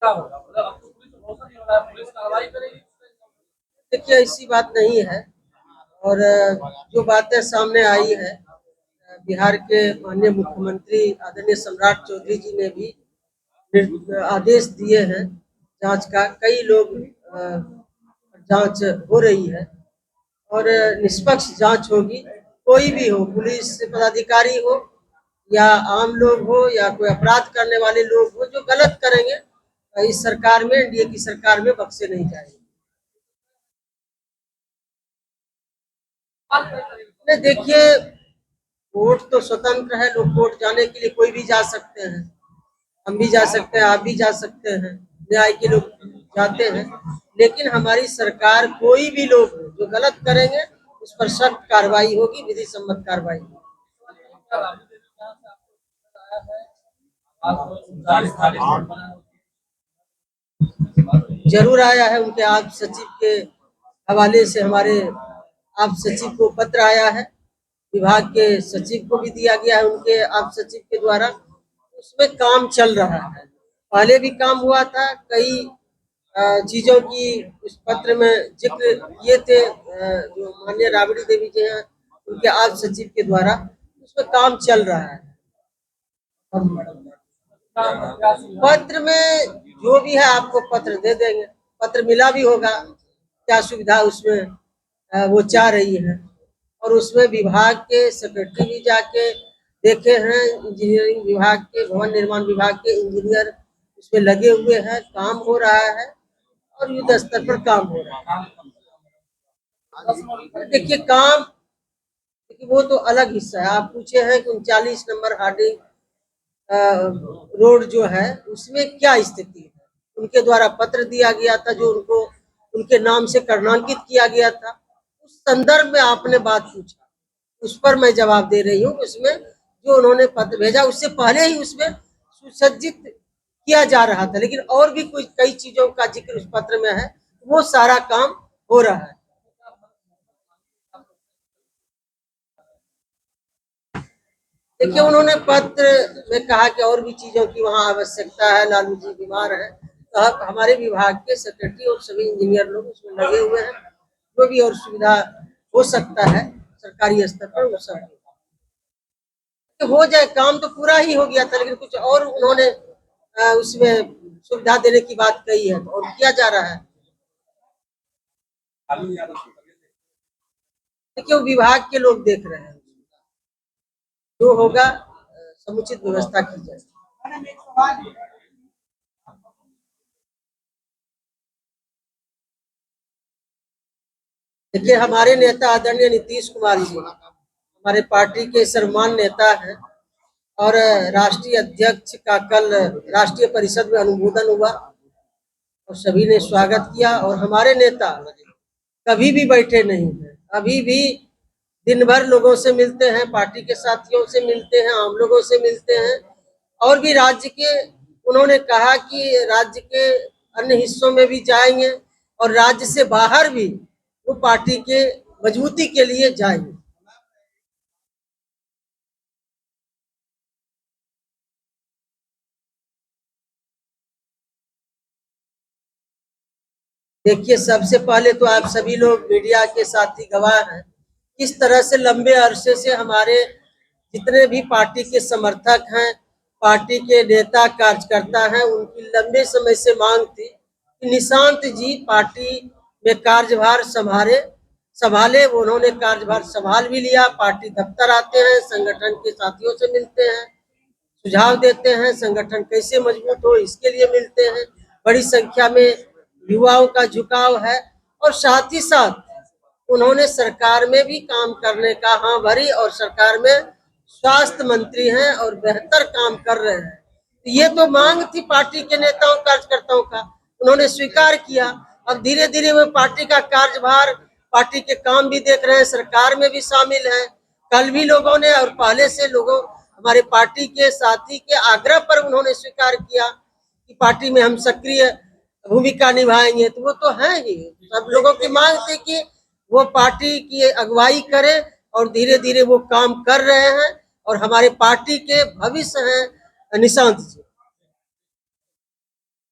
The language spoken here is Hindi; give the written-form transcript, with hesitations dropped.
क्या होगा? मतलब अब तो पुलिस पर भरोसा नहीं हो रहा है, पुलिस कार्रवाई करेगी। देखिए ऐसी बात नहीं है। और जो बातें सामने आई है, बिहार के माननीय मुख्यमंत्री आदरणीय सम्राट चौधरी जी ने भी आदेश दिए हैं जांच का। कई लोग जांच हो रही है और निष्पक्ष जांच होगी। कोई भी हो, पुलिस पदाधिकारी हो या आम लोग हो या कोई अपराध करने वाले लोग हो, जो गलत करेंगे इस सरकार में, एनडीए की सरकार में बख्शे नहीं जाएंगे। देखिए, कोर्ट तो स्वतंत्र है, लोग कोर्ट जाने के लिए कोई भी जा सकते हैं, हम भी जा सकते हैं, आप भी जा सकते हैं, न्याय के लोग जाते हैं। लेकिन हमारी सरकार, कोई भी लोग जो गलत करेंगे उस पर सख्त कार्रवाई होगी, विधि सम्मत कार्रवाई होगी। जरूर आया है, उनके आप सचिव के हवाले से हमारे आप सचिव को पत्र आया है, विभाग के सचिव को भी दिया गया है उनके आप सचिव के द्वारा। उसमें काम चल रहा है, पहले भी काम हुआ था, कई चीजों की उस पत्र में जिक्र किए थे जो माननीय राबड़ी देवी जी हैं उनके आप सचिव के द्वारा, उसमें काम चल रहा है। पत्र में जो भी है आपको पत्र दे देंगे, पत्र मिला भी होगा, क्या सुविधा उसमें वो चाह रही है। और उसमें विभाग के सेक्रेटरी भी जाके देखे हैं, इंजीनियरिंग विभाग के, भवन निर्माण विभाग के इंजीनियर उसमें लगे हुए हैं, काम हो रहा है और युद्ध स्तर पर काम हो रहा है। देखिए काम, देखिए वो तो अलग हिस्सा है। आप पूछे हैं कि 39 नंबर हार्डिंग रोड जो है उसमें क्या स्थिति है। उनके द्वारा पत्र दिया गया था जो उनको उनके नाम से कर्णांकित किया गया था, उस संदर्भ में आपने बात पूछा, उस पर मैं जवाब दे रही हूँ। उसमें जो उन्होंने पत्र भेजा उससे पहले ही उसमें सुसज्जित किया जा रहा था, लेकिन और भी कुछ कई चीजों का जिक्र उस पत्र में है, वो सारा काम हो रहा है। देखिए उन्होंने पत्र में कहा कि और भी चीजों की वहाँ आवश्यकता है, लालू जी बीमार है, तो हमारे विभाग के सेक्रेटरी और सभी इंजीनियर लोग उसमें लगे हुए हैं, जो भी और सुविधा हो सकता है सरकारी स्तर पर वो सब हो जाए। काम तो पूरा ही हो गया था, लेकिन कुछ और उन्होंने उसमें सुविधा देने की बात कही है तो और किया जा रहा है। देखिए वो विभाग के लोग देख रहे हैं, जो होगा समुचित व्यवस्था की जाए। देखिए हमारे नेता आदरणीय नीतीश कुमार जी हमारे पार्टी के सर्वमान्य नेता हैं और राष्ट्रीय अध्यक्ष का कल राष्ट्रीय परिषद में अनुमोदन हुआ और सभी ने स्वागत किया। और हमारे नेता कभी भी बैठे नहीं हैं, अभी भी दिन भर लोगों से मिलते हैं, पार्टी के साथियों से मिलते हैं, आम लोगों से मिलते हैं। और भी राज्य के, उन्होंने कहा कि राज्य के अन्य हिस्सों में भी जाएंगे और राज्य से बाहर भी वो पार्टी के मजबूती के लिए जाएंगे। देखिए सबसे पहले तो आप सभी लोग मीडिया के साथी गवाह हैं, किस तरह से लंबे अरसे से हमारे जितने भी पार्टी के समर्थक हैं, पार्टी के नेता कार्यकर्ता हैं, उनकी लंबे समय से मांग थी कि निशांत जी पार्टी में कार्यभार संभाले। उन्होंने कार्यभार संभाल भी लिया, पार्टी दफ्तर आते हैं, संगठन के साथियों से मिलते हैं, सुझाव देते हैं, संगठन कैसे मजबूत हो इसके लिए मिलते हैं। बड़ी संख्या में युवाओं का झुकाव है और साथ ही साथ उन्होंने सरकार में भी काम करने का हाँ भरी और सरकार में स्वास्थ्य मंत्री हैं और बेहतर काम कर रहे हैं। ये तो मांग थी पार्टी के नेताओं कार्यकर्ताओं का, उन्होंने स्वीकार किया। अब धीरे धीरे वो पार्टी का कार्यभार, पार्टी के काम भी देख रहे हैं, सरकार में भी शामिल है। कल भी लोगों ने और पहले से लोगों हमारे पार्टी के साथी के आग्रह पर उन्होंने स्वीकार किया कि पार्टी में हम सक्रिय भूमिका निभाएंगे, तो वो तो है ही। सब लोगों की मांग थी कि वो पार्टी की अगुवाई करे और धीरे धीरे वो काम कर रहे हैं और हमारे पार्टी के भविष्य हैं निशांत जी।